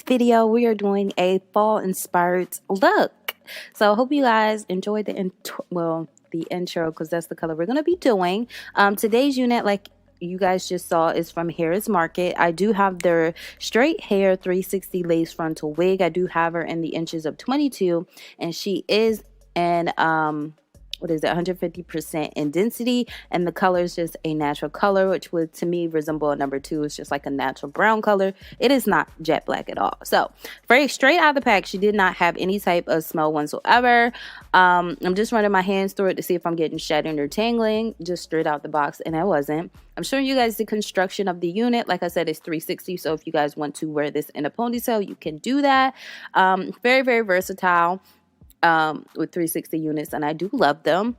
video, we are doing a fall inspired look. So I hope you guys enjoyed the intro, because that's the color we're going to be doing. Today's unit, like you guys just saw, is from Hairsmarket. I do have their straight hair 360 lace frontal wig. I do have her in the inches of 22, and she is in 150% in density, and the color is just a natural color, which would to me resemble a number 2. It's just like a natural brown color. It is not jet black at all. So very straight out of the pack, she did not have any type of smell whatsoever. I'm just running my hands through it to see if I'm getting shedding or tangling, just straight out the box, and I wasn't. I'm showing you guys the construction of the unit. Like I said, it's 360, so if you guys want to wear this in a ponytail, you can do that. Very, very versatile with 360 units, and I do love them.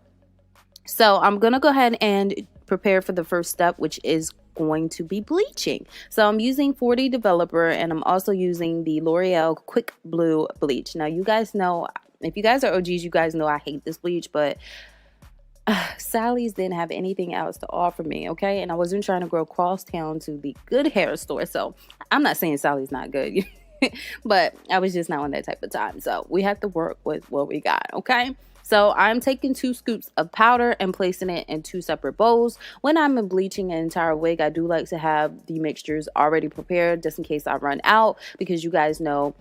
So I'm gonna go ahead and prepare for the first step, which is going to be bleaching. So I'm using 40 Developer, and I'm also using the L'Oreal Quick Blue bleach. Now you guys know, if you guys are OGs, you guys know I hate this bleach, but Sally's didn't have anything else to offer me, okay? And I wasn't trying to go across town to the good hair store, so I'm not saying Sally's not good. But I was just not on that type of time, so we have to work with what we got, okay? So I'm taking 2 scoops of powder and placing it in 2 separate bowls. When I'm bleaching an entire wig, I do like to have the mixtures already prepared just in case I run out, because you guys know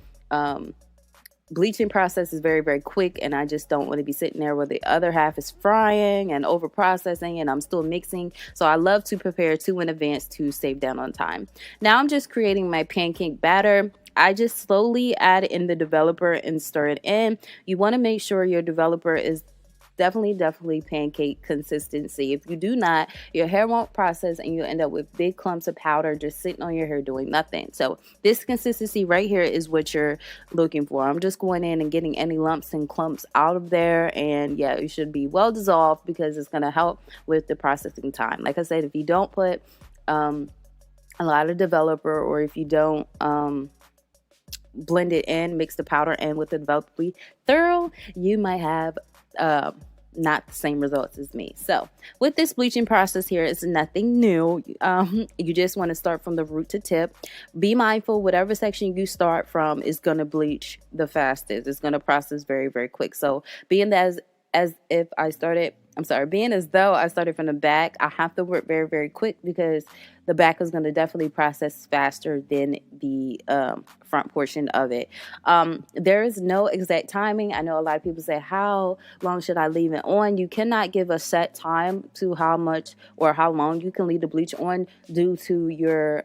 bleaching process is very, very quick, and I just don't want to be sitting there where the other half is frying and over processing and I'm still mixing. So I love to prepare 2 in advance to save down on time. Now I'm just creating my pancake batter. I just slowly add in the developer and stir it in. You want to make sure your developer is definitely pancake consistency. If you do not, your hair won't process and you end up with big clumps of powder just sitting on your hair doing nothing. So this consistency right here is what you're looking for. I'm just going in and getting any lumps and clumps out of there, and yeah, it should be well dissolved because it's going to help with the processing time. Like I said, if you don't put a lot of developer, or if you don't blend it in, mix the powder in with the developer thorough, you might have not the same results as me. So with this bleaching process here, it's nothing new. You just want to start from the root to tip. Be mindful, whatever section you start from is going to bleach the fastest. It's going to process very, very quick. So being as though I started from the back, I have to work very, very quick because the back is going to definitely process faster than the front portion of it. There is no exact timing. I know a lot of people say, how long should I leave it on? You cannot give a set time to how much or how long you can leave the bleach on due to your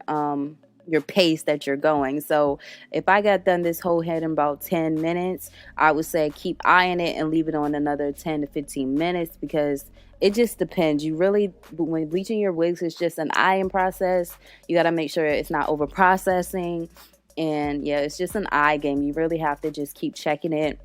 pace that you're going. So if I got done this whole head in about 10 minutes, I would say keep eyeing it and leave it on another 10 to 15 minutes, because it just depends. You really, when bleaching your wigs, it's just an eyeing process. You got to make sure it's not over processing, and yeah, it's just an eye game. You really have to just keep checking it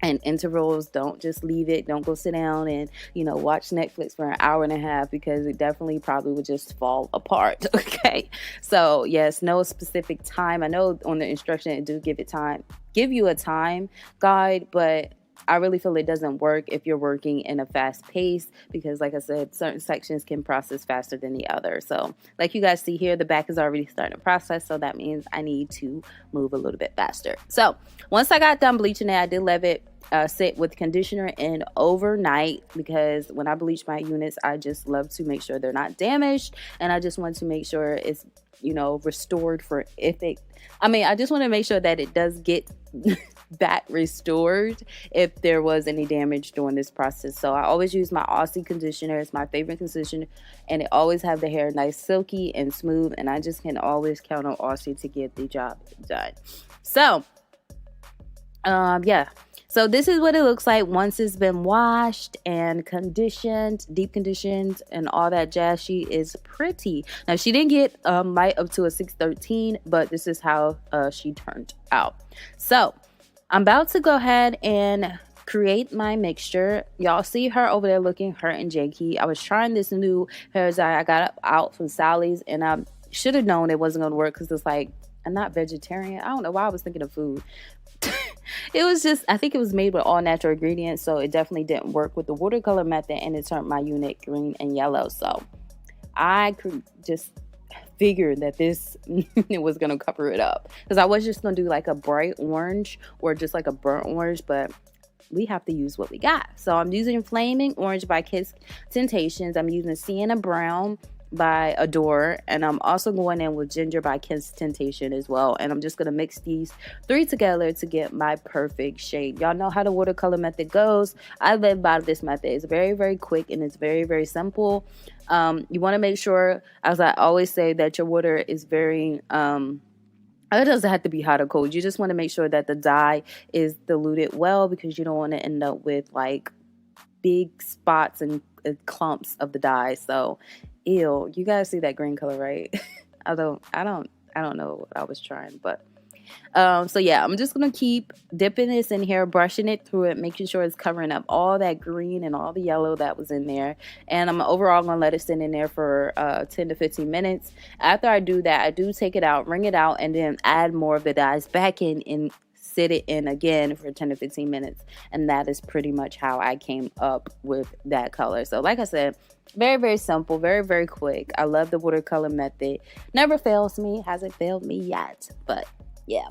and intervals. Don't just leave it. Don't go sit down and, watch Netflix for an hour and a half, because it definitely probably would just fall apart. Okay. So yes, no specific time. I know on the instruction it do give you a time guide, but I really feel it doesn't work if you're working in a fast pace, because like I said, certain sections can process faster than the other. So like you guys see here, the back is already starting to process. So that means I need to move a little bit faster. So once I got done bleaching it, I did let it sit with conditioner in overnight, because when I bleach my units, I just love to make sure they're not damaged, and I just want to make sure it's restored for I just want to make sure that it does get back restored if there was any damage during this process. So I always use my Aussie conditioner. It's my favorite conditioner, and it always have the hair nice silky and smooth, and I just can always count on Aussie to get the job done. So yeah, so this is what it looks like once it's been washed and conditioned, deep conditioned, and all that jazz. She is pretty. Now, she didn't get light up to a 613, but this is how she turned out. So I'm about to go ahead and create my mixture. Y'all see her over there looking hurt and janky. I was trying this new hair dye I got out from Sally's, and I should have known it wasn't going to work, because it's like, I'm not vegetarian. I don't know why I was thinking of food. It was just, I think it was made with all natural ingredients, so it definitely didn't work with the watercolor method, and it turned my unit green and yellow. So I just figured that this it was gonna cover it up, because I was just gonna do like a bright orange or just like a burnt orange, but we have to use what we got. So I'm using Flaming Orange by Kiss Temptations. I'm using Sienna Brown by Adore, and I'm also going in with Ginger by Kiss Temptation as well. And I'm just going to mix these three together to get my perfect shade. Y'all know how the watercolor method goes. I live by this method. It's very, very quick, and it's very, very simple. You want to make sure, as I always say, that your water is very it doesn't have to be hot or cold. You just want to make sure that the dye is diluted well, because you don't want to end up with like big spots and clumps of the dye. So, ew, you guys see that green color, right? I don't know what I was trying, but so yeah, I'm just gonna keep dipping this in here, brushing it through it, making sure it's covering up all that green and all the yellow that was in there. And I'm overall gonna let it sit in there for 10 to 15 minutes. After I do that, I do take it out, wring it out, and then add more of the dyes back in and sit it in again for 10 to 15 minutes. And that is pretty much how I came up with that color. So like I said, very, very simple, very, very quick. I love the watercolor method. Never fails me, hasn't failed me yet, but yeah.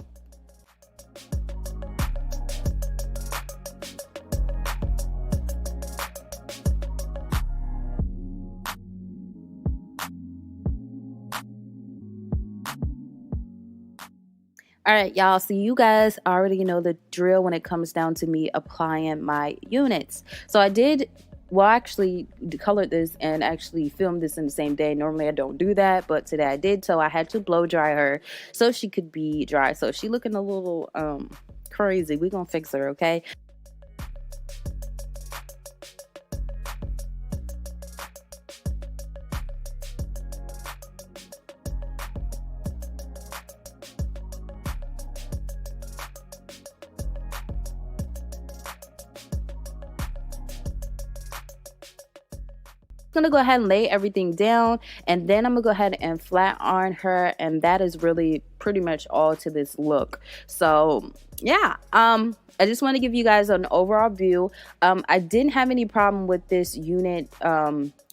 All right, y'all. So you guys already know the drill when it comes down to me applying my units. So I did, well, actually colored this and actually filmed this in the same day. Normally I don't do that, but today I did. So I had to blow dry her so she could be dry. So she looking a little crazy. We're gonna fix her, okay? Gonna go ahead and lay everything down, and then I'm gonna go ahead and flat iron her, and that is really pretty much all to this look. So yeah, I just want to give you guys an overall view. I didn't have any problem with this unit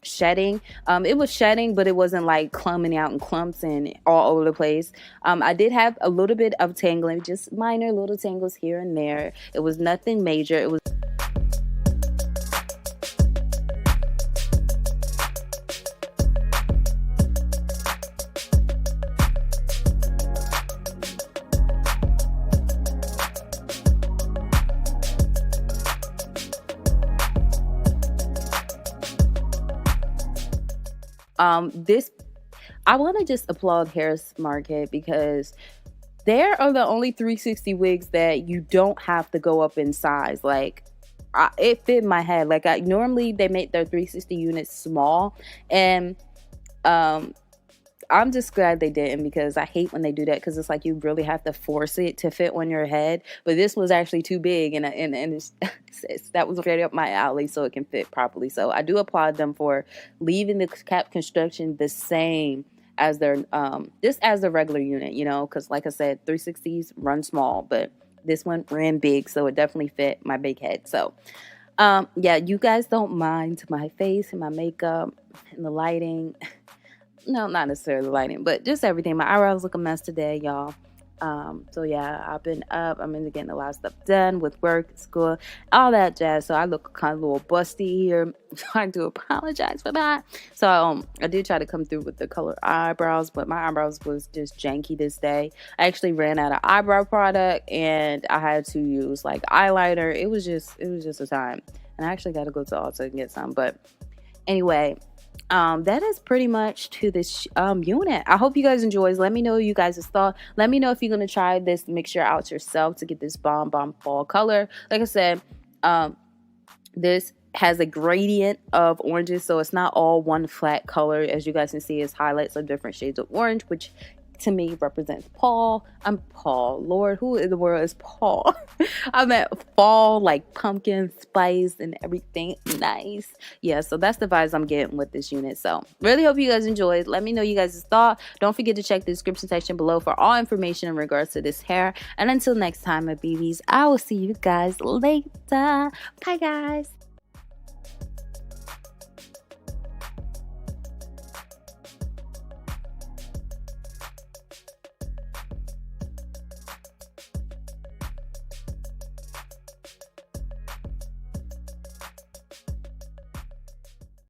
shedding. It was shedding, but it wasn't like clumping out in clumps and all over the place. I did have a little bit of tangling, just minor little tangles here and there. It was nothing major. It was this, I want to just applaud Hairsmarket, because there are the only 360 wigs that you don't have to go up in size. Like, it fit my head. Like, normally they make their 360 units small, and I'm just glad they didn't, because I hate when they do that, because it's like you really have to force it to fit on your head. But this was actually too big, and that was right up my alley, so it can fit properly. So I do applaud them for leaving the cap construction the same as their just as the regular unit, you know, because like I said, 360s run small, but this one ran big, so it definitely fit my big head. So yeah, you guys don't mind my face and my makeup and the lighting. No, not necessarily the lighting, but just everything. My eyebrows look a mess today, y'all. So yeah, I've been up. I'm into getting a lot of stuff done with work, school, all that jazz. So I look kind of a little busty here. So I do apologize for that. So I did try to come through with the color eyebrows, but my eyebrows was just janky this day. I actually ran out of eyebrow product, and I had to use like eyeliner. It was just a time. And I actually got to go to Ulta and get some. But anyway, that is pretty much to this unit. I hope you guys enjoy. Let me know you guys' thought. Let me know if you're gonna try this mixture out yourself to get this bomb fall color. Like I said, this has a gradient of oranges, so it's not all one flat color. As you guys can see, it's highlights of different shades of orange, which to me represents Paul. I'm Paul. Lord, who in the world is Paul? I'm at fall, like pumpkin spice and everything nice. Yeah, so that's the vibes I'm getting with this unit. So really hope you guys enjoyed. Let me know you guys' thought. Don't forget to check the description section below for all information in regards to this hair. And until next time, my babies, I will see you guys later. Bye, guys.